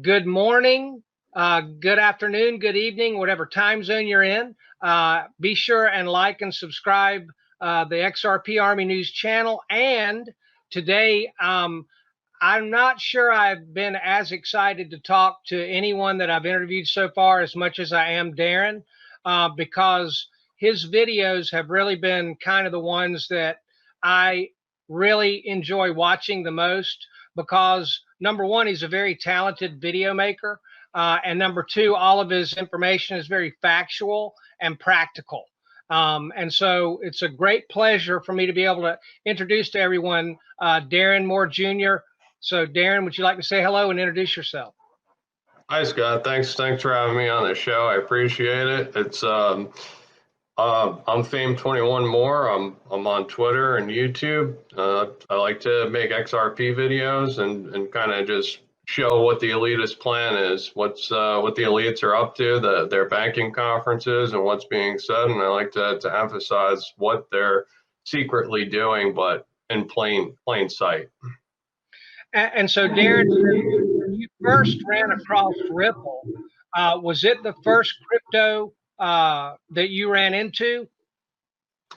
Good morning, good afternoon, good evening, whatever time zone you're in. Be sure and like and subscribe the XRP Army News channel. And today, I'm not sure I've been as excited to talk to anyone that I've interviewed so far as much as I am Darren, because his videos have really been kind of the ones that I really enjoy watching the most, because number one, he's a very talented video maker. And number two, all of his information is very factual and practical. And so it's a great pleasure for me to be able to introduce to everyone Darren Moore Jr. So Darren, would you like to say hello and introduce yourself? Hi, Scott. Thanks for having me on the show. I appreciate it. It's I'm Fame21 More. I'm on Twitter and YouTube. I like to make XRP videos and kind of just show what the elitist plan is, what the elites are up to, their banking conferences, and what's being said. And I like to emphasize what they're secretly doing, but in plain sight. And so, Darren, when you first ran across Ripple, was it the first crypto that you ran into?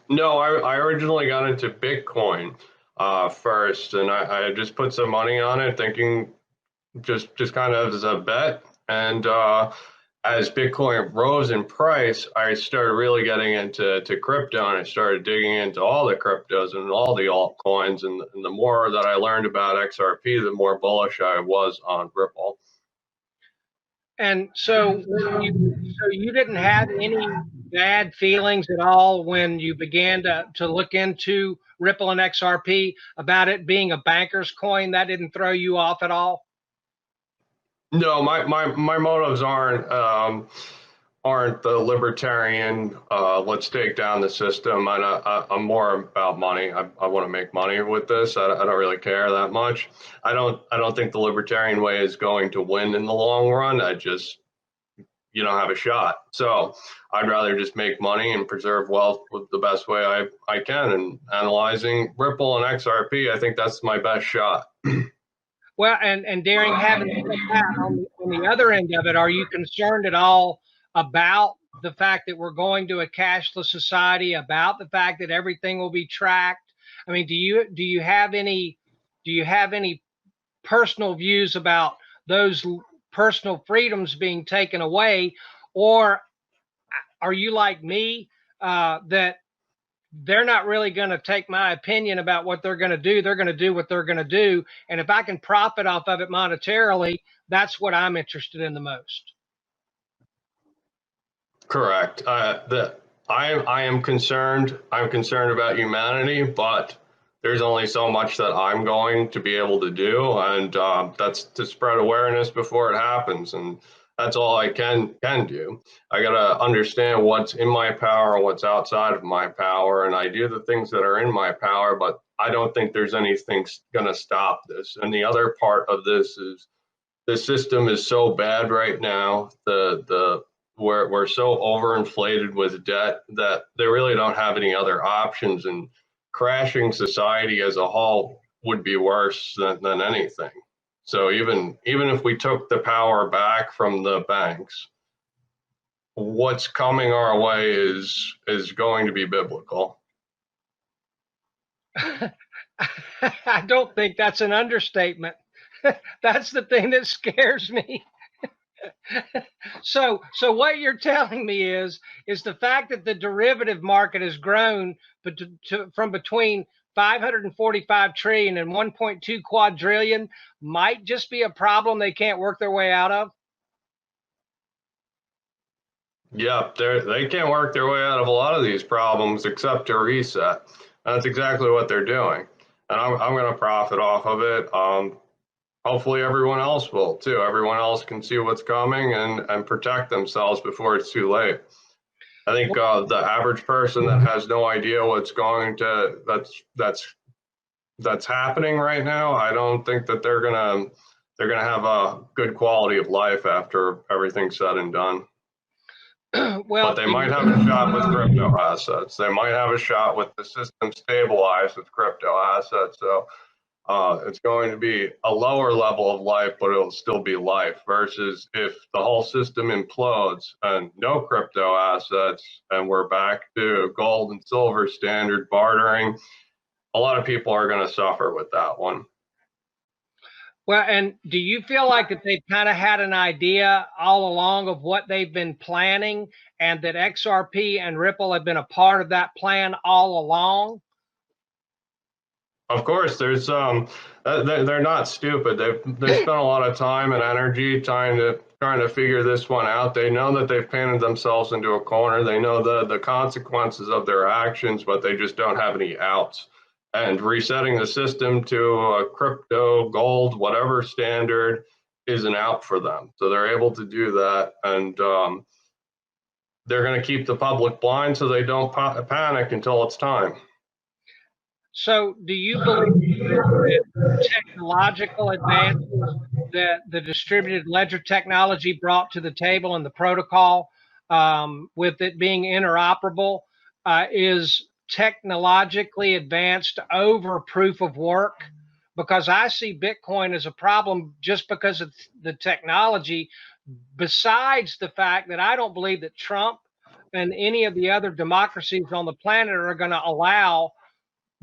No, I originally got into Bitcoin first, and I just put some money on it, thinking just kind of as a bet. And as Bitcoin rose in price, I started really getting into crypto, and I started digging into all the cryptos and all the altcoins. And the more that I learned about XRP, the more bullish I was on Ripple. And so you didn't have any bad feelings at all when you began to look into Ripple and XRP about it being a banker's coin? That didn't throw you off at all? No, my motives aren't the libertarian, let's take down the system. I'm more about money. I want to make money with this. I don't really care that much. I don't think the libertarian way is going to win in the long run. You don't have a shot. So I'd rather just make money and preserve wealth with the best way I can. And analyzing Ripple and XRP, I think that's my best shot. Well, and Darren, having said that, on the other end of it, are you concerned at all about the fact that we're going to a cashless society, about the fact that everything will be tracked? I mean, do you have any personal views about those personal freedoms being taken away, or are you like me, that they're not really going to take my opinion about what they're going to do? They're going to do what they're going to do. And if I can profit off of it monetarily, that's what I'm interested in the most. Correct. I am concerned. I'm concerned about humanity, but there's only so much that I'm going to be able to do. And that's to spread awareness before it happens. And that's all I can do. I got to understand what's in my power and what's outside of my power. And I do the things that are in my power, but I don't think there's anything going to stop this. And the other part of this is the system is so bad right now. We're so overinflated with debt that they really don't have any other options. And crashing society as a whole would be worse than anything. So even if we took the power back from the banks, what's coming our way is going to be biblical. I don't think that's an understatement. That's the thing that scares me. So what you're telling me is the fact that the derivative market has grown from between 545 trillion and 1.2 quadrillion might just be a problem they can't work their way out of? Yeah, they can't work their way out of a lot of these problems except to reset. And that's exactly what they're doing. And I'm going to profit off of it. Hopefully everyone else will too. Everyone else can see what's coming and protect themselves before it's too late. I think the average person that has no idea what's that's happening right now, I don't think that they're gonna have a good quality of life after everything's said and done. Well, but they might have a shot with crypto assets. They might have a shot with the system stabilized with crypto assets. So It's going to be a lower level of life, but it'll still be life, versus if the whole system implodes and no crypto assets and we're back to gold and silver standard bartering, a lot of people are going to suffer with that one. Well, and do you feel like that they've kind of had an idea all along of what they've been planning, and that XRP and Ripple have been a part of that plan all along? Of course, there's they're not stupid. They've spent a lot of time and energy trying to figure this one out. They know that they've painted themselves into a corner. They know the consequences of their actions, but they just don't have any outs. And resetting the system to a crypto, gold, whatever standard is an out for them. So they're able to do that, and they're going to keep the public blind so they don't panic until it's time. So, do you believe that technological advances that the distributed ledger technology brought to the table and the protocol, with it being interoperable, is technologically advanced over proof of work? Because I see Bitcoin as a problem just because of the technology, besides the fact that I don't believe that Trump and any of the other democracies on the planet are going to allow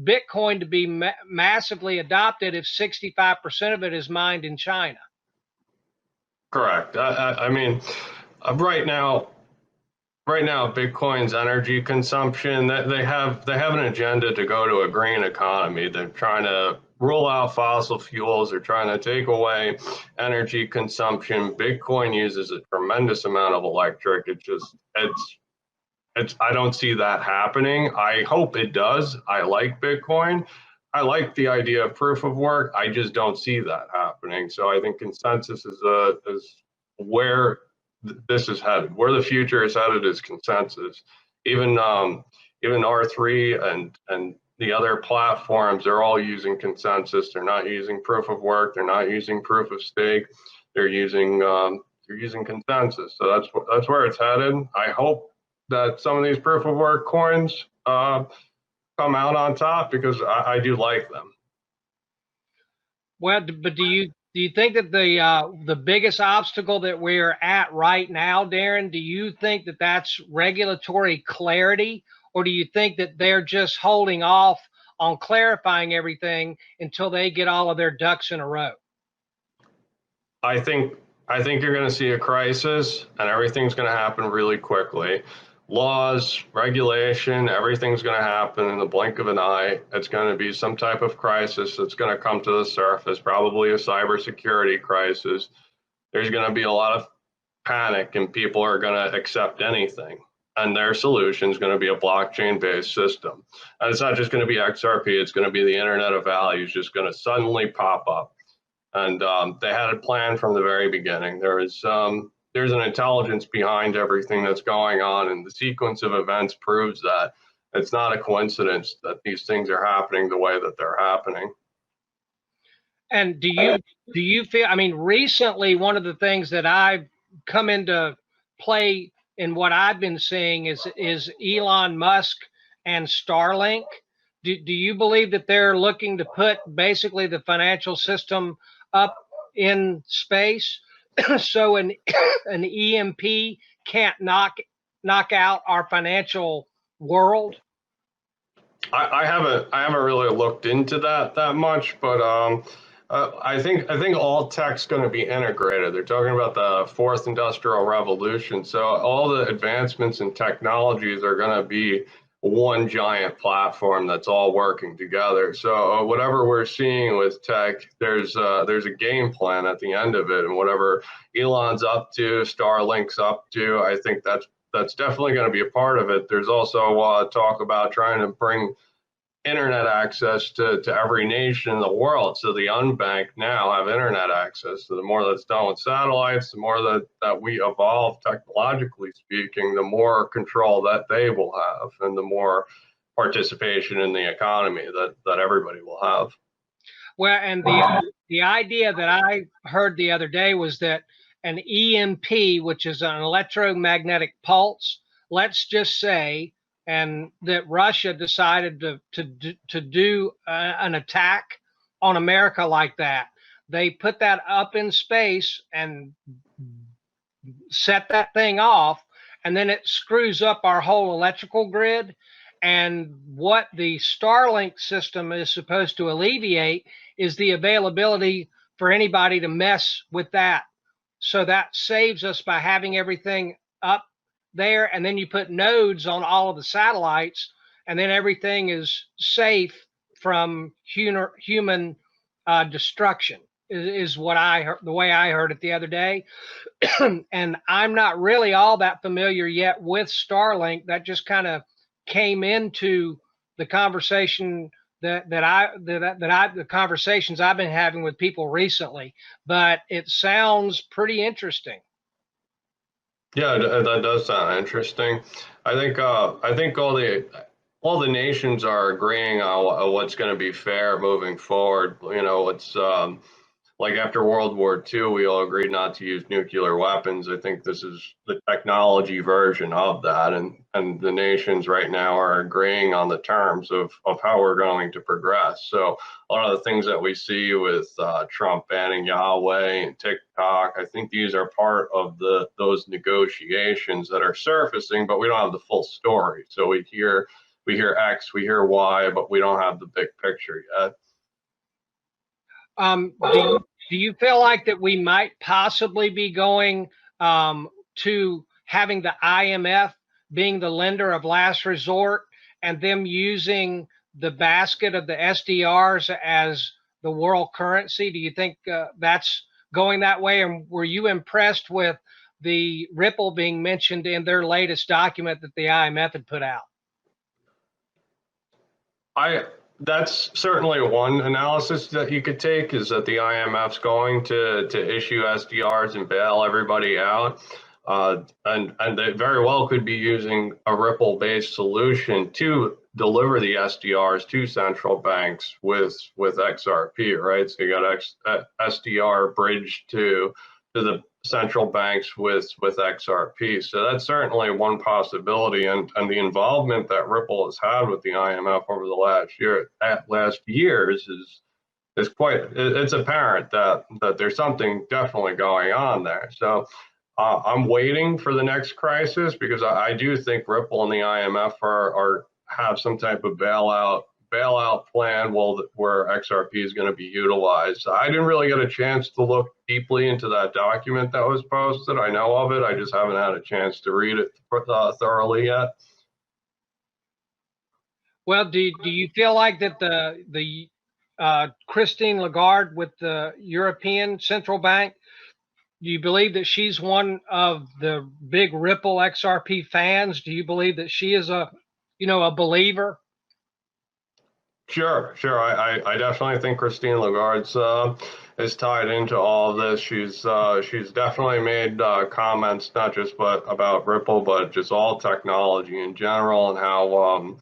Bitcoin to be massively adopted if 65% of it is mined in China. Correct. I mean, right now, Bitcoin's energy consumption, that they have an agenda to go to a green economy. They're trying to roll out fossil fuels. They're trying to take away energy consumption. Bitcoin uses a tremendous amount of electric. I don't see that happening. I hope it does. I like Bitcoin. I like the idea of proof of work. I just don't see that happening. So I think consensus is where this is headed. Where the future is headed is consensus. Even R3 and the other platforms, they're all using consensus. They're not using proof of work. They're not using proof of stake. They're using consensus. So that's where it's headed. I hope that some of these proof of work coins come out on top, because I do like them. Well, but do you think that the biggest obstacle that we're at right now, Darren, do you think that that's regulatory clarity, or do you think that they're just holding off on clarifying everything until they get all of their ducks in a row? I think you're going to see a crisis, and everything's going to happen really quickly. Laws, regulation, everything's going to happen in the blink of an eye. It's going to be some type of crisis that's going to come to the surface, probably a cybersecurity crisis. There's going to be a lot of panic, and people are going to accept anything. And their solution is going to be a blockchain-based system. And it's not just going to be XRP, it's going to be the Internet of Values just going to suddenly pop up. And they had a plan from the very beginning. There's an intelligence behind everything that's going on, and the sequence of events proves that. It's not a coincidence that these things are happening the way that they're happening. And do you feel, I mean, recently one of the things that I've come into play in what I've been seeing is Elon Musk and Starlink. Do you believe that they're looking to put basically the financial system up in space so an EMP can't knock out our financial world? I haven't really looked into that much, but I think all tech's going to be integrated. They're talking about the fourth industrial revolution, so all the advancements in technologies are going to be one giant platform that's all working together. So whatever we're seeing with tech, there's a game plan at the end of it, and whatever Elon's up to, Starlink's up to, I think that's definitely going to be a part of it. There's also talk about trying to bring internet access to every nation in the world, so the unbanked now have internet access. So the more that's done with satellites, the more that we evolve technologically speaking, the more control that they will have, and the more participation in the economy that everybody will have. Well, and the idea that I heard the other day was that an EMP, which is an electromagnetic pulse, let's just say, and that Russia decided to do an attack on America like that. They put that up in space and set that thing off, and then it screws up our whole electrical grid. And what the Starlink system is supposed to alleviate is the availability for anybody to mess with that. So that saves us by having everything up there, and then you put nodes on all of the satellites, and then everything is safe from human destruction. Is what I heard, the way I heard it the other day. And I'm not really all that familiar yet with Starlink. That just kind of came into the conversation the conversations I've been having with people recently. But it sounds pretty interesting. Yeah, that does sound interesting. I think all the nations are agreeing on what's going to be fair moving forward. You know, it's like after World War II, we all agreed not to use nuclear weapons. I think this is the technology version of that, and the nations right now are agreeing on the terms of how we're going to progress. So a lot of the things that we see with Trump banning Yahweh and TikTok, I think these are part of those negotiations that are surfacing, but we don't have the full story. So we hear X, we hear Y, but we don't have the big picture yet. Do you feel like that we might possibly be going to having the IMF being the lender of last resort, and them using the basket of the SDRs as the world currency? Do you think that's going that way? And were you impressed with the Ripple being mentioned in their latest document that the IMF had put out? That's certainly one analysis that you could take, is that the IMF's going to issue SDRs and bail everybody out. And they very well could be using a Ripple-based solution to deliver the SDRs to central banks with XRP, right? So you got SDR bridged to the central banks with XRP. So that's certainly one possibility, and the involvement that Ripple has had with the IMF over the last years is quite, it's apparent that there's something definitely going on there. So I'm waiting for the next crisis, because I do think Ripple and the IMF have some type of bailout plan where XRP is going to be utilized. I didn't really get a chance to look deeply into that document that was posted. I know of it. I just haven't had a chance to read it thoroughly yet. Well, do you feel like that the Christine Lagarde with the European Central Bank, do you believe that she's one of the big Ripple XRP fans? Do you believe that she is a believer? Sure. I definitely think Christine Lagarde's is tied into all of this. She's definitely made comments not just about Ripple, but just all technology in general, and how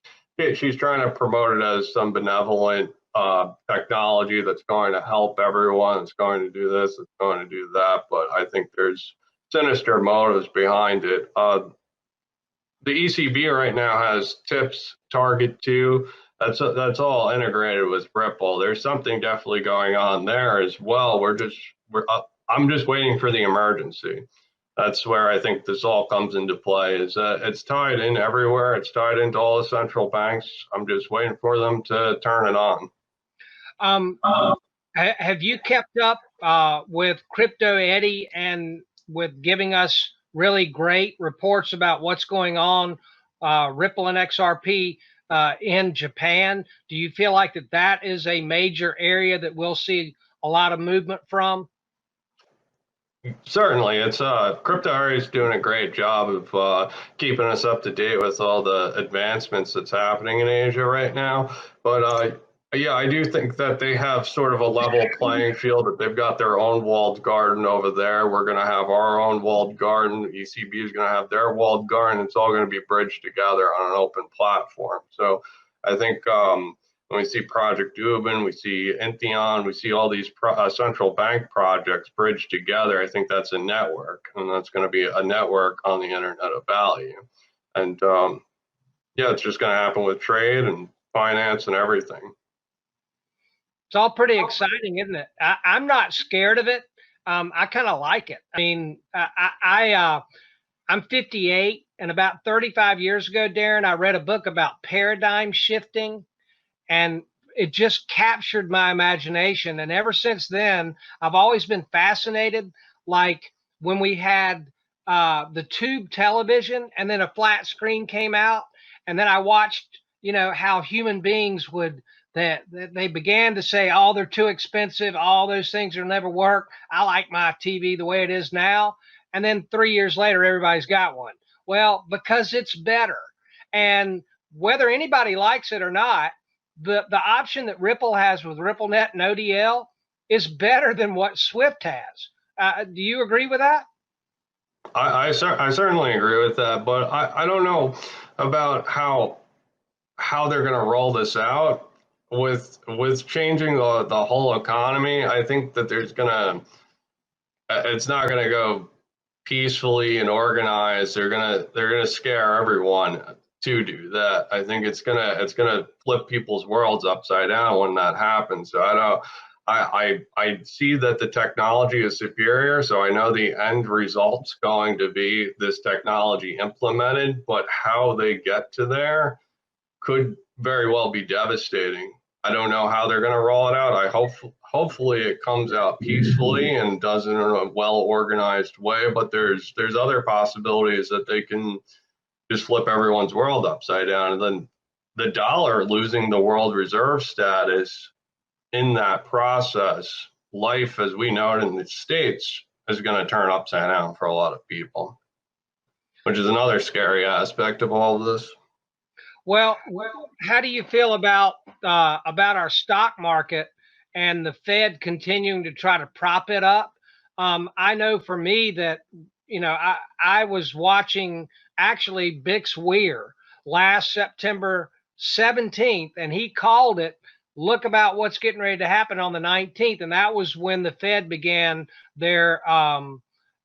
she's trying to promote it as some benevolent technology that's going to help everyone. It's going to do this. It's going to do that. But I think there's sinister motives behind it. The ECB right now has TIPS, Target 2. That's all integrated with Ripple. There's something definitely going on there as well. I'm just waiting for the emergency. That's where I think this all comes into play. Is it's tied in everywhere. It's tied into all the central banks. I'm just waiting for them to turn it on. Have you kept up with Crypto Eddie and with giving us really great reports about what's going on Ripple and XRP in Japan? Do you feel like that is a major area that we'll see a lot of movement from? Certainly, it's Crypto Eddie is doing a great job of keeping us up to date with all the advancements that's happening in Asia right now. But yeah, I do think that they have sort of a level playing field, that they've got their own walled garden over there. We're going to have our own walled garden. The ECB is going to have their walled garden. It's all going to be bridged together on an open platform. So I think when we see Project Dubin, we see Intheon, we see all these central bank projects bridged together, I think that's a network, and that's going to be a network on the Internet of Value. And yeah, it's just going to happen with trade and finance and everything. It's all pretty exciting, isn't it? I'm not scared of it. I kind of like it. I mean, I'm 58, and about 35 years ago, Darren, I read a book about paradigm shifting, and it just captured my imagination. And ever since then, I've always been fascinated. Like when we had the tube television, and then a flat screen came out, and then I watched, how human beings would that they began to say, "Oh, they're too expensive. All those things will never work. I like my TV the way it is now." And then 3 years later, everybody's got one. Well, because it's better. And whether anybody likes it or not, the option that Ripple has with RippleNet and ODL is better than what Swift has. Do you agree with that? I certainly agree with that, but I don't know about how they're going to roll this out with changing the whole economy. I think that it's not going to go peacefully and organized. They're gonna scare everyone to do that. I think it's gonna flip people's worlds upside down when that happens. So I see that the technology is superior, so I know the end result's going to be this technology implemented, but how they get to there could very well be devastating. I don't know how they're going to roll it out. Hopefully it comes out peacefully and does it in a well-organized way, but there's other possibilities that they can just flip everyone's world upside down, and then the dollar losing the world reserve status in that process, life as we know it in the States is going to turn upside down for a lot of people, which is another scary aspect of all of this. Well, how do you feel about our stock market and the Fed continuing to try to prop it up? I know for me that I was watching actually Bix Weir last September 17th, and he called it. Look about what's getting ready to happen on the 19th, and that was when the Fed began their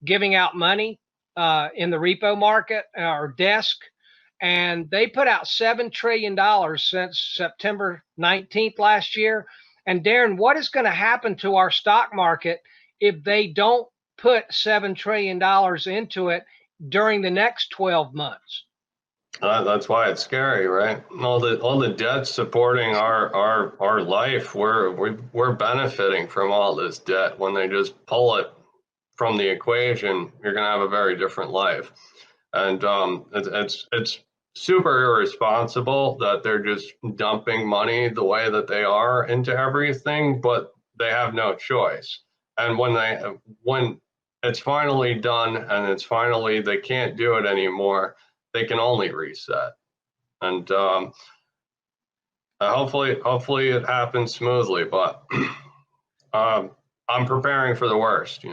giving out money in the repo market or desk. And they put out $7 trillion since September 19th last year. And Darren, what is going to happen to our stock market if they don't put $7 trillion into it during the next 12 months? That's why it's scary, right? All the debt supporting our life, we're benefiting from all this debt. When they just pull it from the equation, you're going to have a very different life. And it's super irresponsible that they're just dumping money the way that they are into everything, but they have no choice. And when it's finally done and it's finally they can't do it anymore, they can only reset. And hopefully it happens smoothly, but I'm preparing for the worst,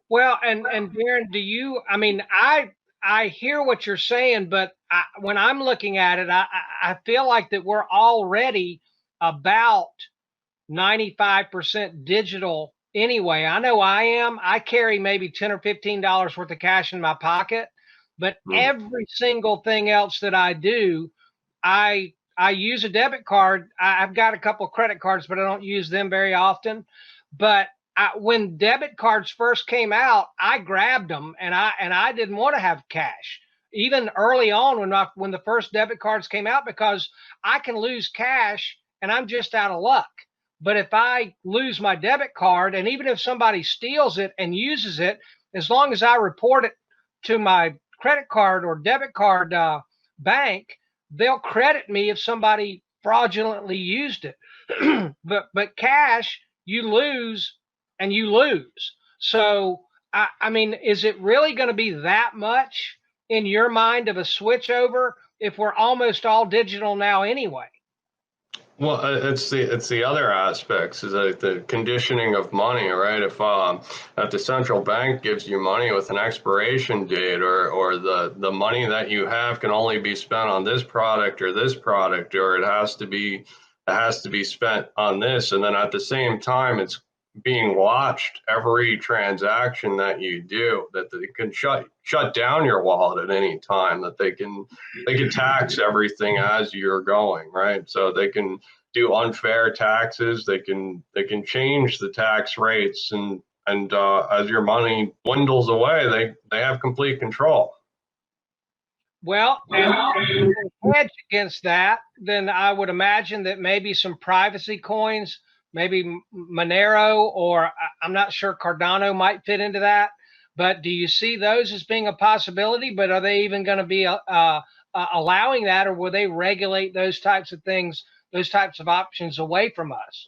Well, and Darren, I mean, I hear what you're saying, but when I'm looking at it, I feel like that we're already about 95% digital anyway. I know I am. I carry maybe $10 or $15 worth of cash in my pocket, but every single thing else that I do, I use a debit card. I've got a couple of credit cards, but I don't use them very often. But when debit cards first came out, I grabbed them, and I didn't want to have cash, even early on when the first debit cards came out, because I can lose cash and I'm just out of luck. But if I lose my debit card, and even if somebody steals it and uses it, as long as I report it to my credit card or debit card bank, they'll credit me if somebody fraudulently used it. but cash, you lose and you lose. So, I mean, is it really going to be that much in your mind of a switch over if we're almost all digital now anyway? Well, it's the other aspects, is like the conditioning of money, right? If the central bank gives you money with an expiration date, or the money that you have can only be spent on this product, or it has to be spent on this, and then at the same time it's being watched every transaction that you do, that they can shut down your wallet at any time, that they can tax everything as you're going, right? So they can do unfair taxes, they can change the tax rates, and as your money dwindles away, they have complete control. Well, and to hedge against that, then I would imagine that maybe some privacy coins, maybe Monero, or I'm not sure Cardano might fit into that. But do you see those as being a possibility? But are they even going to be allowing that, or will they regulate those types of things, those types of options away from us?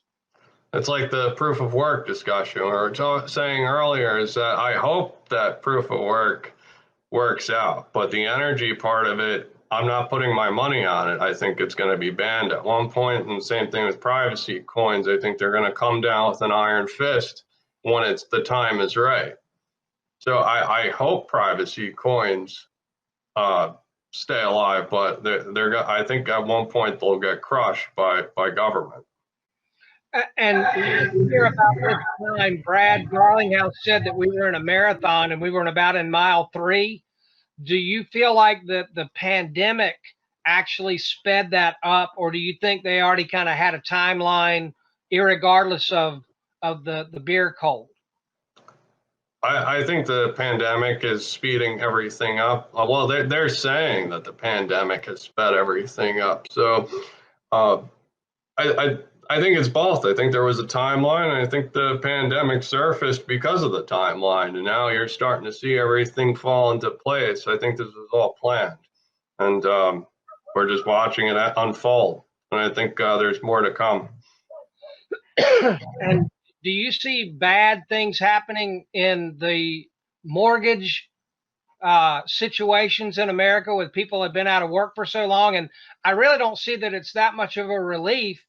It's like the proof of work discussion we were saying earlier, is that I hope that proof of work works out, but the energy part of it, I'm not putting my money on it. I think it's going to be banned at one point, and the same thing with privacy coins. I think they're going to come down with an iron fist when the time is right. So I hope privacy coins stay alive, but I think at one point they'll get crushed by government. And hear about this time, Brad Garlinghouse said that we were in a marathon and we were about in mile 3. Do you feel like the pandemic actually sped that up, or do you think they already kind of had a timeline, irregardless of the beer cold? I think the pandemic is speeding everything up. Well, they're saying that the pandemic has sped everything up. So I think it's both. I think there was a timeline, and I think the pandemic surfaced because of the timeline, and now you're starting to see everything fall into place. I think this was all planned, and we're just watching it unfold. And I think there's more to come. And do you see bad things happening in the mortgage situations in America with people that have been out of work for so long? And I really don't see that it's that much of a relief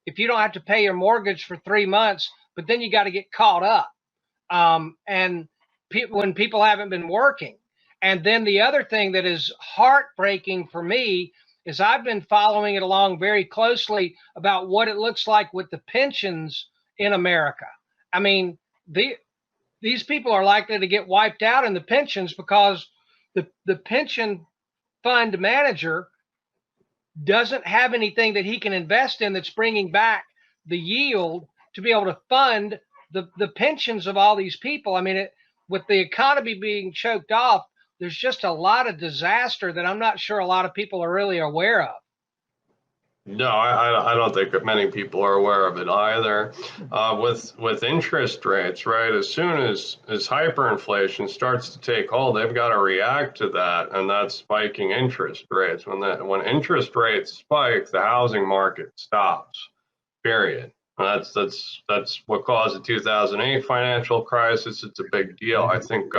if you don't have to pay your mortgage for 3 months, but then you got to get caught up. And when people haven't been working. And then the other thing that is heartbreaking for me is I've been following it along very closely about what it looks like with the pensions in America. I mean, these people are likely to get wiped out in the pensions because the pension fund manager doesn't have anything that he can invest in that's bringing back the yield to be able to fund the pensions of all these people. I mean, with the economy being choked off, there's just a lot of disaster that I'm not sure a lot of people are really aware of. No, I don't think many people are aware of it either. With interest rates, right? As soon as hyperinflation starts to take hold, they've got to react to that, and that's spiking interest rates. When interest rates spike, the housing market stops. Period. That's what caused the 2008 financial crisis. It's a big deal. I think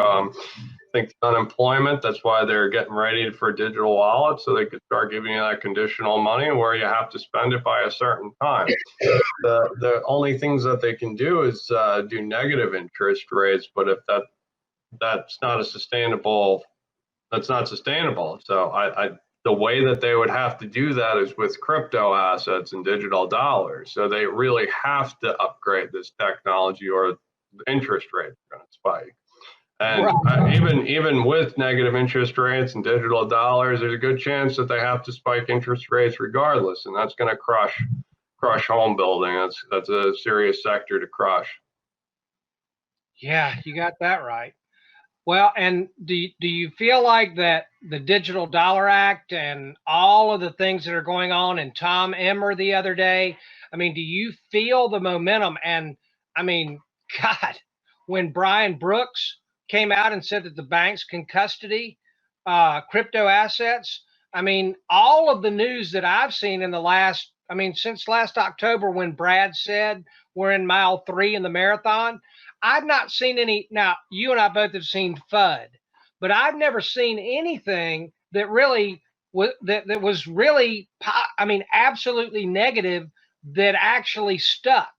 unemployment, that's why they're getting ready for digital wallets, so they could start giving you that conditional money where you have to spend it by a certain time. The only things that they can do is do negative interest rates, but if that's not sustainable. So the way that they would have to do that is with crypto assets and digital dollars. So they really have to upgrade this technology, or the interest rates are going to spike. And even with negative interest rates and digital dollars, there's a good chance that they have to spike interest rates regardless, and that's going to crush home building. That's a serious sector to crush. Yeah, you got that right. Well, and do you feel like that the Digital Dollar Act and all of the things that are going on in Tom Emmer the other day, I mean, do you feel the momentum? And I mean, God, when Brian Brooks came out and said that the banks can custody crypto assets, I mean, all of the news that I've seen in since last October when Brad said we're in mile 3 in the marathon, I've not seen any. Now, you and I both have seen FUD, but I've never seen anything that really that was really, absolutely negative that actually stuck.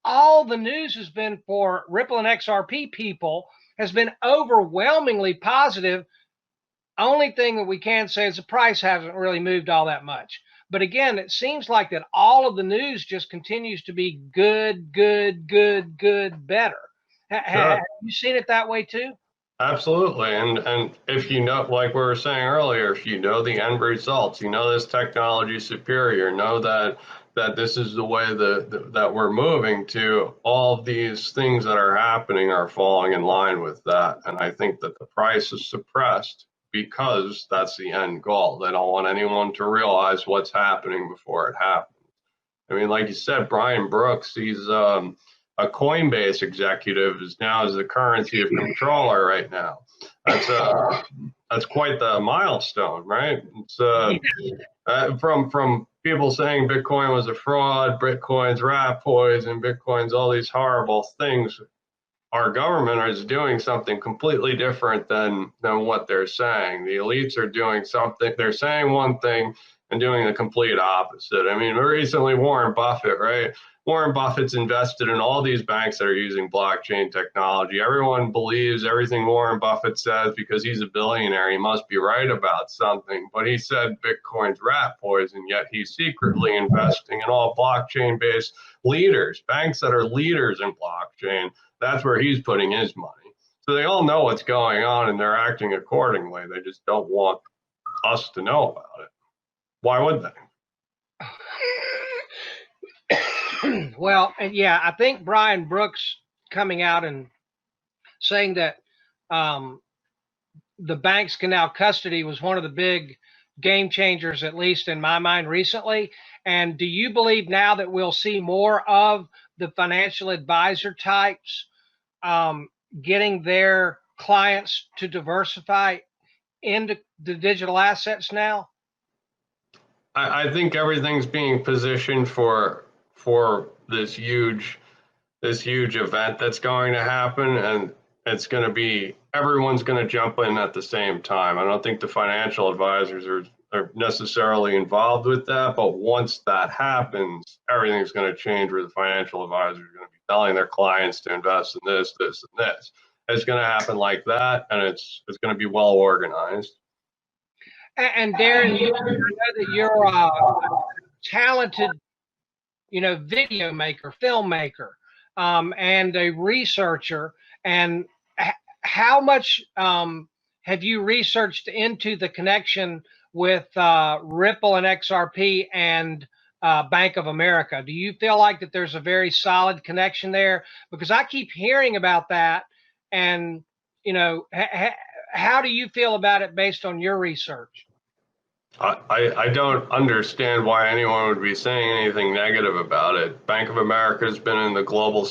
All the news has been for Ripple and XRP people has been overwhelmingly positive. Only thing that we can say is the price hasn't really moved all that much. But again, it seems like that all of the news just continues to be good, good, good, good, better. Have Sure. you seen it that way too? Absolutely. And if you know, like we were saying earlier, if you know the end results, you know this technology is superior, know that this is the way that we're moving to, all of these things that are happening are falling in line with that. And I think that the price is suppressed because that's the end goal. They don't want anyone to realize what's happening before it happens. I mean, like you said, Brian Brooks, he's a Coinbase executive, is now as the currency of controller right now. That's quite the milestone, right? It's from people saying Bitcoin was a fraud, Bitcoin's rat poison, Bitcoin's all these horrible things. Our government is doing something completely different than what they're saying. The elites are doing something. They're saying one thing and doing the complete opposite. I mean, recently Warren Buffett, right? Warren Buffett's invested in all these banks that are using blockchain technology. Everyone believes everything Warren Buffett says because he's a billionaire. He must be right about something. But he said Bitcoin's rat poison, yet he's secretly investing in all blockchain-based leaders, banks that are leaders in blockchain. That's where he's putting his money. So they all know what's going on and they're acting accordingly. They just don't want us to know about it. Why would they? Well, and yeah, I think Brian Brooks coming out and saying that the banks can now custody was one of the big game changers, at least in my mind recently. And do you believe now that we'll see more of the financial advisor types getting their clients to diversify into the digital assets now? I think everything's being positioned for this huge event that's going to happen, and it's going to be, everyone's going to jump in at the same time. I don't think the financial advisors are necessarily involved with that, but once that happens, everything's going to change where the financial advisors are going to be telling their clients to invest in this, this, and this. It's going to happen like that, and it's going to be well organized. And Darren, I know that you're a talented, video maker, filmmaker, and a researcher. And how much have you researched into the connection with Ripple and XRP and Bank of America? Do you feel like that there's a very solid connection there? Because I keep hearing about that, and how do you feel about it based on your research? I don't understand why anyone would be saying anything negative about it. Bank of America has been in the global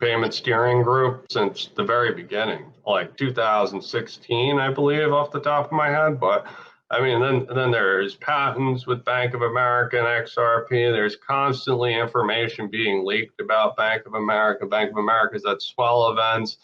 payment steering group since the very beginning, like 2016, I believe, off the top of my head. But I mean, then there's patents with Bank of America and XRP. There's constantly information being leaked about Bank of America. Bank of America's at swell events.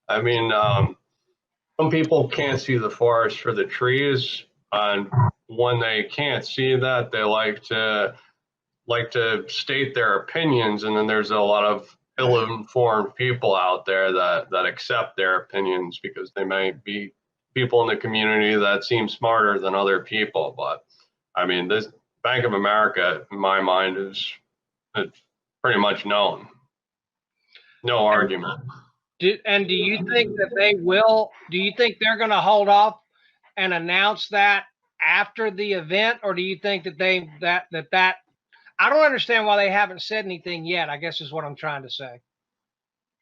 I mean, some people can't see the forest for the trees, and when they can't see that, they like to state their opinions, and then there's a lot of ill-informed people out there that accept their opinions because they may be people in the community that seem smarter than other people. But I mean, this Bank of America, in my mind, is pretty much known. No argument. Do you think that they will? Do you think they're going to hold off and announce that after the event, or do you think that that I don't understand why they haven't said anything yet, I guess is what I'm trying to say.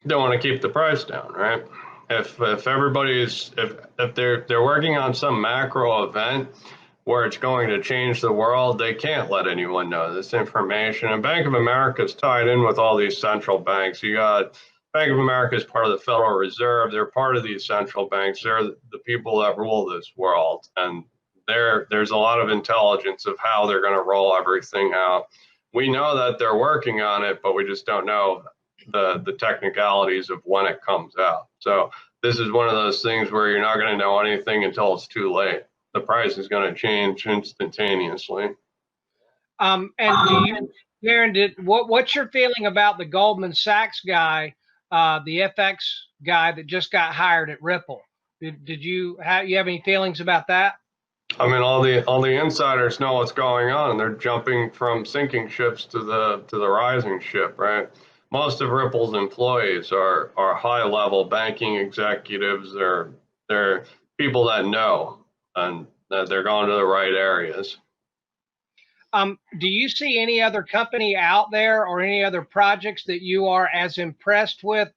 They want to keep the price down, right? If everybody's if they're working on some macro event where it's going to change the world, they can't let anyone know this information. And Bank of America is tied in with all these central banks. You got Bank of America is part of the Federal Reserve. They're part of these central banks. They're the people that rule this world, and there's a lot of intelligence of how they're going to roll everything out. We know that they're working on it, but we just don't know the technicalities of when it comes out. So this is one of those things where you're not going to know anything until it's too late. The price is going to change instantaneously. And Darren, what's your feeling about the Goldman Sachs guy, the FX guy that just got hired at Ripple? Did you have any feelings about that? I mean, all the insiders know what's going on, and they're jumping from sinking ships to the rising ship, right? Most of Ripple's employees are high level banking executives. They're people that know and that they're going to the right areas. Do you see any other company out there or any other projects that you are as impressed with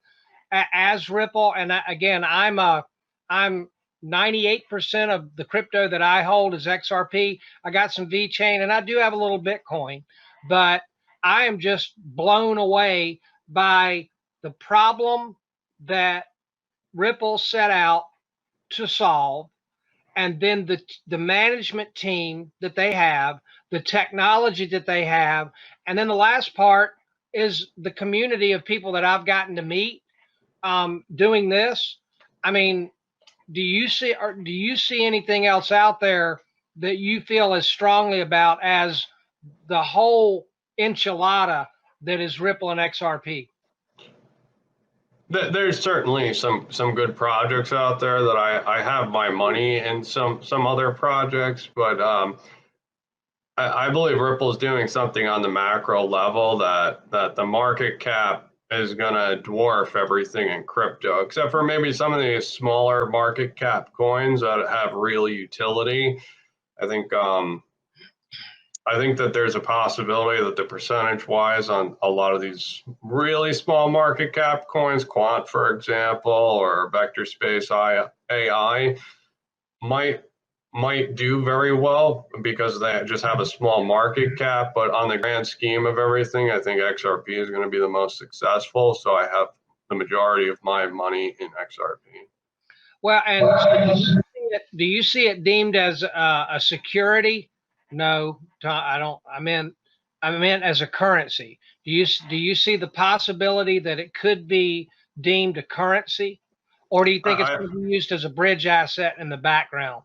as Ripple? And again, I'm 98% of the crypto that I hold is XRP. I got some VeChain and I do have a little Bitcoin, but I am just blown away by the problem that Ripple set out to solve, and then the management team that they have, the technology that they have, and then the last part is the community of people that I've gotten to meet doing this. I mean, do you see anything else out there that you feel as strongly about as the whole enchilada that is Ripple and XRP? There's certainly some good projects out there that I have my money in some other projects, but I believe Ripple is doing something on the macro level that the market cap is going to dwarf everything in crypto, except for maybe some of these smaller market cap coins that have real utility. I think that there's a possibility that the percentage wise on a lot of these really small market cap coins, Quant, for example, or Vector Space AI, might do very well because they just have a small market cap. But on the grand scheme of everything, I think XRP is going to be the most successful. So I have the majority of my money in XRP. Well, and do you see it deemed as a security? No, I don't. I meant as a currency. Do you see the possibility that it could be deemed a currency, or do you think it's going to be used as a bridge asset in the background?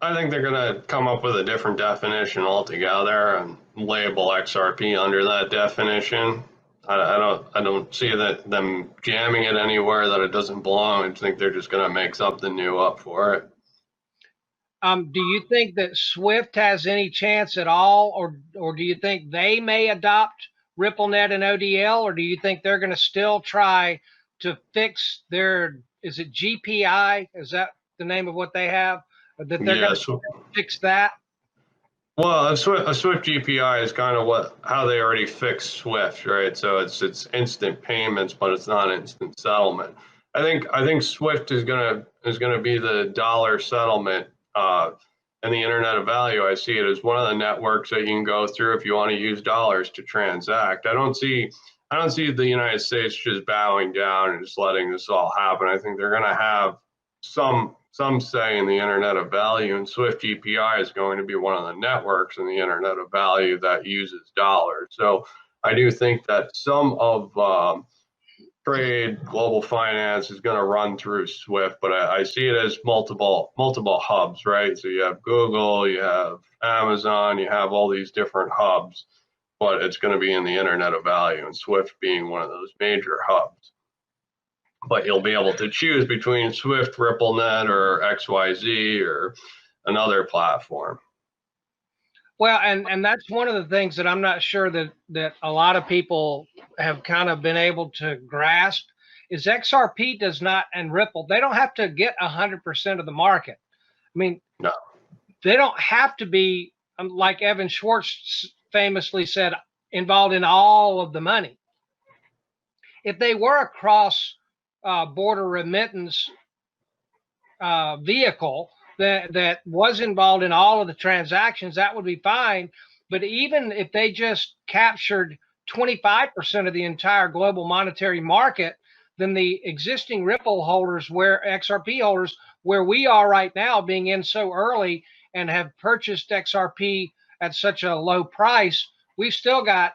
I think they're going to come up with a different definition altogether and label XRP under that definition. I don't see them jamming it anywhere that it doesn't belong. I think they're just going to make something new up for it. Do you think that Swift has any chance at all, or do you think they may adopt RippleNet and ODL, or do you think they're going to still try to fix their, is it GPI? Is that the name of what they have? That they're going to fix that? Well, a Swift GPI is kind of how they already fixed Swift, right? So it's instant payments, but it's not instant settlement. I think Swift is gonna be the dollar settlement and the Internet of Value. I see it as one of the networks that you can go through if you want to use dollars to transact. I don't see the United States just bowing down and just letting this all happen. I think they're going to have some say in the Internet of Value, and Swift GPI is going to be one of the networks in the Internet of Value that uses dollars. So I do think that some of trade, global finance is going to run through Swift, but I see it as multiple hubs, right? So you have Google, you have Amazon, you have all these different hubs, but it's going to be in the Internet of Value, and Swift being one of those major hubs. But you'll be able to choose between Swift, RippleNet, or XYZ, or another platform. Well, and that's one of the things that I'm not sure that a lot of people have kind of been able to grasp is XRP does not, and Ripple, they don't have to get 100% of the market. I mean, no, they don't have to be, like Evan Schwartz famously said, involved in all of the money. If they were a cross border remittance vehicle that was involved in all of the transactions, that would be fine. But even if they just captured 25% of the entire global monetary market, then the existing Ripple holders, where XRP holders, where we are right now, being in so early and have purchased XRP at such a low price, we've still got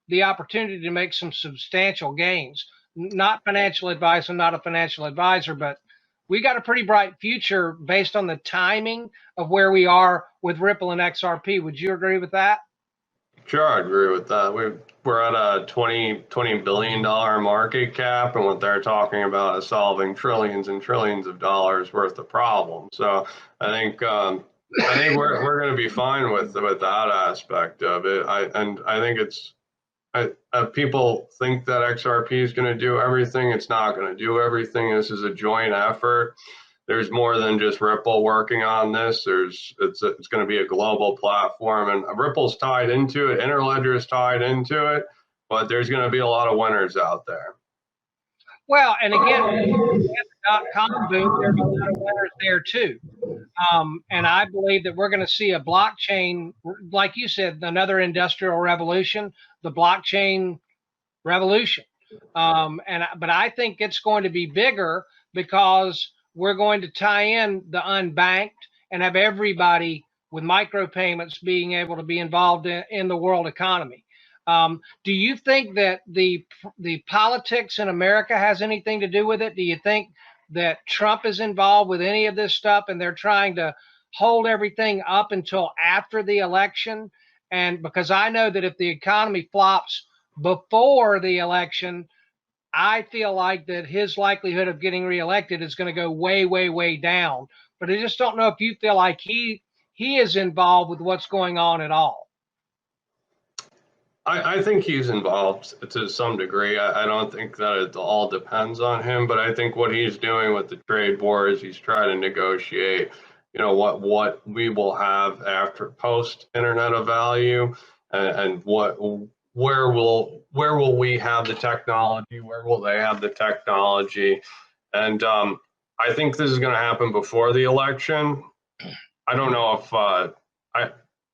the opportunity to make some substantial gains. Not financial advice, I'm not a financial advisor, but we got a pretty bright future based on the timing of where we are with Ripple and XRP. Would you agree with that? Sure, I agree with that. We're at a $20 billion market cap, and what they're talking about is solving trillions and trillions of dollars worth of problems. So I think I think we're going to be fine with that aspect of it. I think it's people think that XRP is going to do everything. It's not going to do everything. This is a joint effort. There's more than just Ripple working on this. It's going to be a global platform, and Ripple's tied into it. Interledger is tied into it, but there's going to be a lot of winners out there. Well, and again, .com boom, there's a lot of winners there too. And I believe that we're going to see a blockchain, like you said, another industrial revolution, the blockchain revolution. But I think it's going to be bigger because we're going to tie in the unbanked and have everybody with micropayments being able to be involved in the world economy. Do you think that the politics in America has anything to do with it? Do you think that Trump is involved with any of this stuff and they're trying to hold everything up until after the election? And because I know that if the economy flops before the election, I feel like that his likelihood of getting reelected is going to go way, way, way down. But I just don't know if you feel like he is involved with what's going on at all. I think he's involved to some degree. I don't think that it all depends on him, but I think what he's doing with the trade war is he's trying to negotiate, what we will have after post Internet of Value, and where will we have the technology? Where will they have the technology? And I think this is going to happen before the election. I don't know if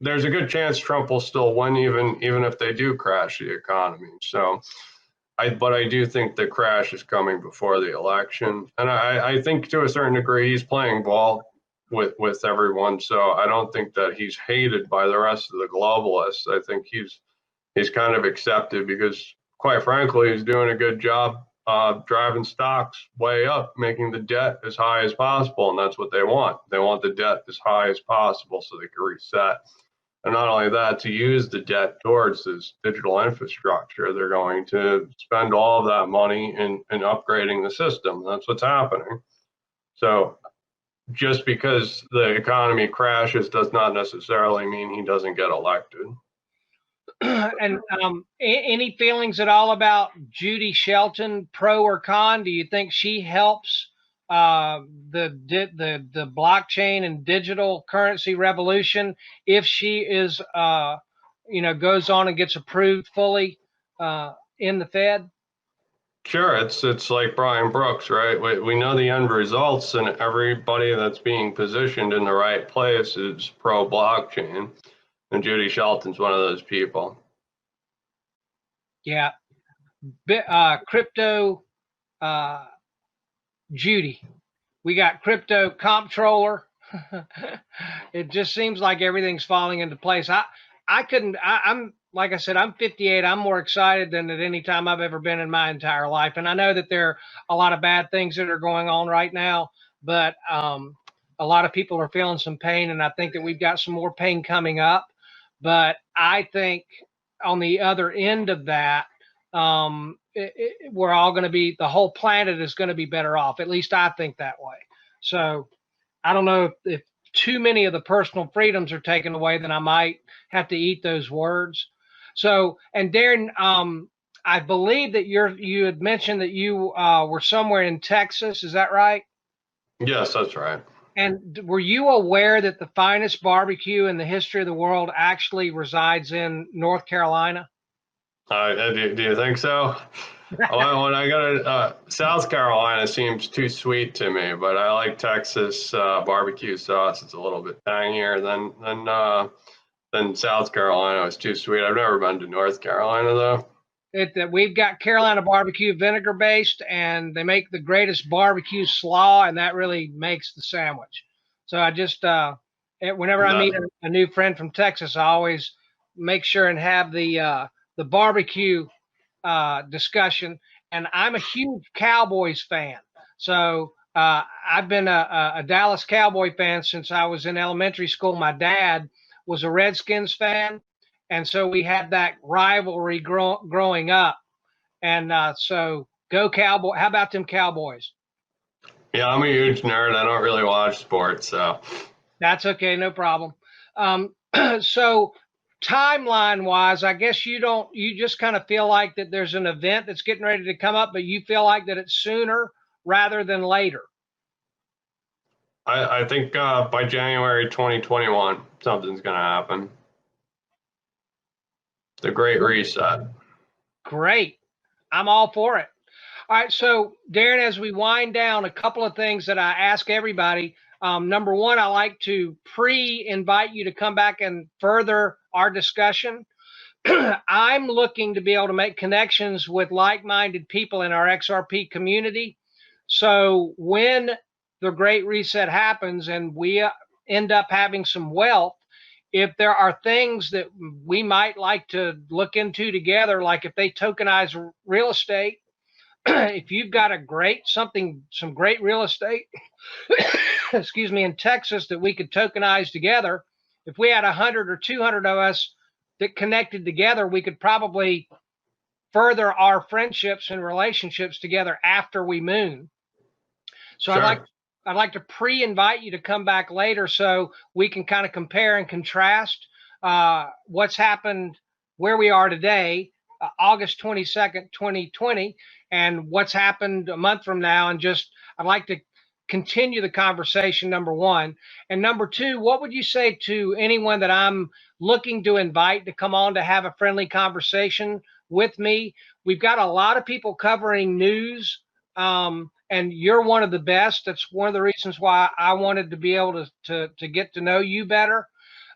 there's a good chance Trump will still win, even if they do crash the economy. So, but I do think the crash is coming before the election, and I think to a certain degree he's playing ball with everyone. So I don't think that he's hated by the rest of the globalists. I think he's kind of accepted because, quite frankly, he's doing a good job driving stocks way up, making the debt as high as possible, and that's what they want. They want the debt as high as possible so they can reset. And not only that, to use the debt towards this digital infrastructure, they're going to spend all of that money in upgrading the system. That's what's happening. So just because the economy crashes does not necessarily mean he doesn't get elected. And any feelings at all about Judy Shelton, pro or con? Do you think she helps the blockchain and digital currency revolution if she is goes on and gets approved fully in the Fed? Sure, it's like Brian Brooks, right? We know the end results, and everybody that's being positioned in the right place is pro blockchain, and Judy Shelton's one of those people. Yeah, crypto Judy. We got crypto comptroller. It just seems like everything's falling into place. I'm like I said, I'm 58. I'm more excited than at any time I've ever been in my entire life. And I know that there are a lot of bad things that are going on right now, but a lot of people are feeling some pain, and I think that we've got some more pain coming up. But I think on the other end of that, we're all going to be, the whole planet is going to be better off. At least I think that way. So I don't know if too many of the personal freedoms are taken away, then I might have to eat those words. So, and Darren, I believe that you had mentioned that you were somewhere in Texas. Is that right? Yes, that's right. And were you aware that the finest barbecue in the history of the world actually resides in North Carolina? Do you think so? When I go to South Carolina, seems too sweet to me, but I like Texas barbecue sauce. It's a little bit tangier than South Carolina. It's too sweet. I've never been to North Carolina though. We've got Carolina barbecue vinegar based, and they make the greatest barbecue slaw, and that really makes the sandwich. So I just whenever I meet a new friend from Texas, I always make sure and have the barbecue discussion. And I'm a huge Cowboys fan, so I've been a Dallas Cowboy fan since I was in elementary school. My dad was a Redskins fan, and so we had that rivalry growing up. And so go Cowboy! How about them Cowboys? Yeah, I'm a huge nerd. I don't really watch sports, so. That's okay, no problem. So timeline wise, I guess you just kind of feel like that there's an event that's getting ready to come up, but you feel like that it's sooner rather than later. I think by January 2021, something's going to happen. The Great Reset. Great. I'm all for it. All right. So, Darren, as we wind down, a couple of things that I ask everybody. Number one, I like to invite you to come back and further our discussion. I'm looking to be able to make connections with like-minded people in our XRP community. So when the Great Reset happens and we end up having some wealth, if there are things that we might like to look into together, like if they tokenize real estate, if you've got some great real estate, excuse me, in Texas that we could tokenize together, if we had 100 or 200 of us that connected together, we could probably further our friendships and relationships together after we moon. So Sure. I'd like to pre-invite you to come back later so we can kind of compare and contrast what's happened, where we are today, August 22nd, 2020, and what's happened a month from now. And just, I'd like to continue the conversation, number one. And number two, what would you say to anyone that I'm looking to invite to come on to have a friendly conversation with me? We've got a lot of people covering news, and you're one of the best. That's one of the reasons why I wanted to be able to get to know you better.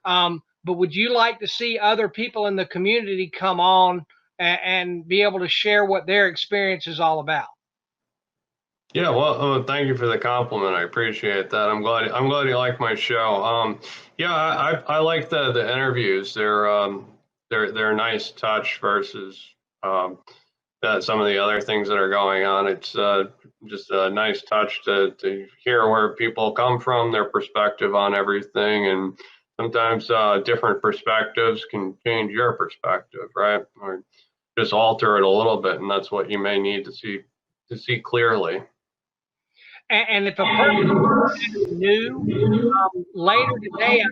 But would you like to see other people in the community come on and be able to share what their experience is all about? Yeah, well, thank you for the compliment. I appreciate that. I'm glad you like my show. Yeah, I like the interviews. They're a nice touch versus some of the other things that are going on. It's just a nice touch to hear where people come from, their perspective on everything, and sometimes different perspectives can change your perspective, right? Or just alter it a little bit, and that's what you may need to see clearly. And if a person is new, later today,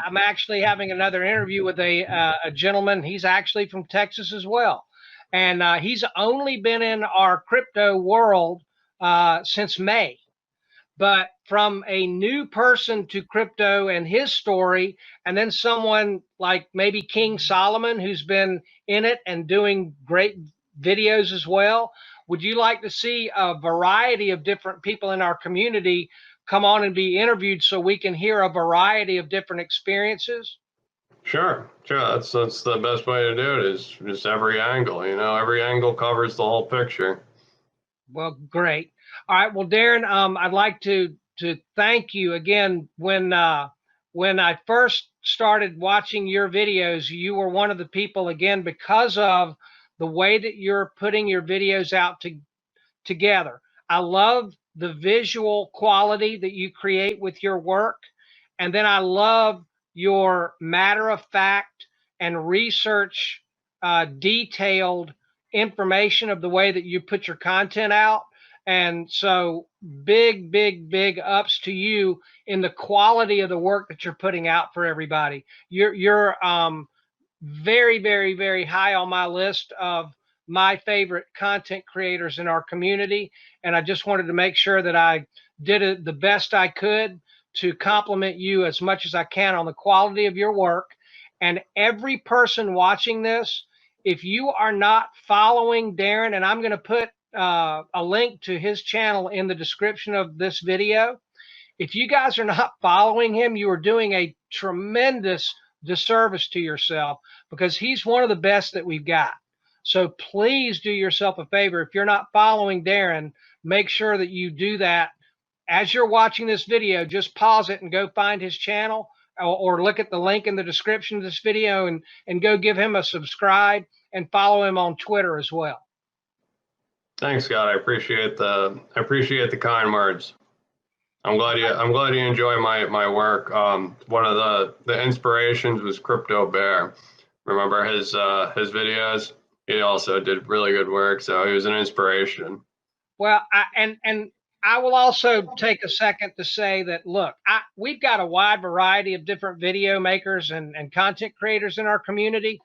I'm actually having another interview with a gentleman. He's actually from Texas as well. And he's only been in our crypto world since May. But from a new person to crypto and his story, and then someone like maybe King Solomon, who's been in it and doing great videos as well. Would you like to see a variety of different people in our community come on and be interviewed so we can hear a variety of different experiences? Sure. That's the best way to do it, is just every angle. Every angle covers the whole picture. Well, great. All right. Well, Darren, I'd like to thank you again. When I first started watching your videos, you were one of the people, again, because of the way that you're putting your videos out together. I love the visual quality that you create with your work. And then I love your matter of fact and research detailed information of the way that you put your content out. And so big, big, big ups to you in the quality of the work that you're putting out for everybody. You're very, very, very high on my list of my favorite content creators in our community. And I just wanted to make sure that I did it the best I could to compliment you as much as I can on the quality of your work. And every person watching this, if you are not following Darren, and I'm going to put a link to his channel in the description of this video. If you guys are not following him, you are doing a tremendous disservice to yourself, because he's one of the best that we've got. So please do yourself a favor. If you're not following Darren, make sure that you do that. As you're watching this video, just pause it and go find his channel, or look at the link in the description of this video and go give him a subscribe and follow him on Twitter as well. Thanks, Scott. I appreciate the kind words. I'm glad you enjoy my work. One of the inspirations was Crypto Bear. Remember his videos? He also did really good work, so he was an inspiration. Well, and I will also take a second to say that, look, we've got a wide variety of different video makers and content creators in our community.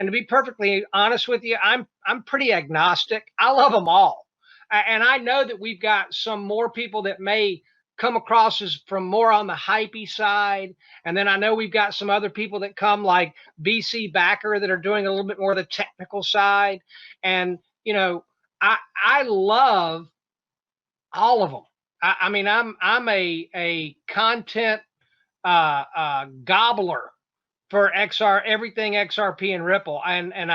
And to be perfectly honest with you, I'm pretty agnostic. I love them all. And I know that we've got some more people that may come across as from more on the hypey side. And then I know we've got some other people that come like BC Backer that are doing a little bit more of the technical side. And, you know, I love all of them. I mean, I'm a content gobbler for everything XRP and Ripple, and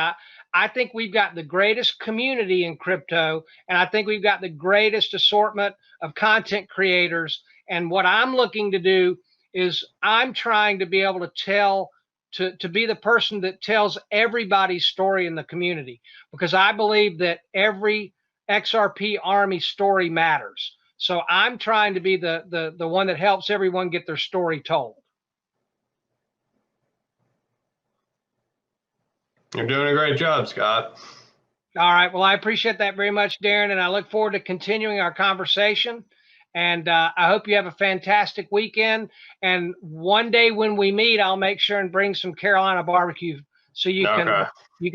I think we've got the greatest community in crypto, and I think we've got the greatest assortment of content creators. And what I'm looking to do is I'm trying to be able to to be the person that tells everybody's story in the community, because I believe that every XRP army story matters. So I'm trying to be the one that helps everyone get their story told. You're doing a great job, Scott. All right. Well, I appreciate that very much, Darren, and I look forward to continuing our conversation. And I hope you have a fantastic weekend. And one day when we meet, I'll make sure and bring some Carolina barbecue so you can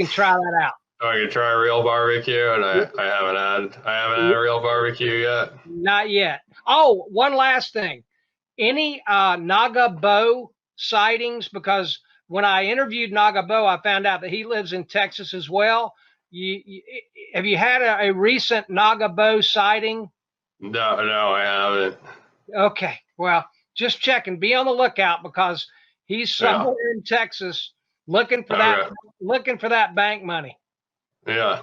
try that out. Oh, you try real barbecue, and I haven't had a real barbecue yet. Not yet. Oh, one last thing. Any Naga Bo sightings? Because when I interviewed Naga Bo, I found out that he lives in Texas as well. Have you had a recent Naga Bo sighting? No, I haven't. Okay, well, just checking. Be on the lookout, because he's somewhere in Texas looking for that bank money. Yeah,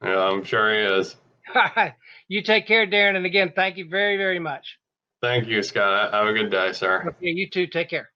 I'm sure he is. All right, you take care, Darren. And again, thank you very, very much. Thank you, Scott. Have a good day, sir. Okay, you too. Take care.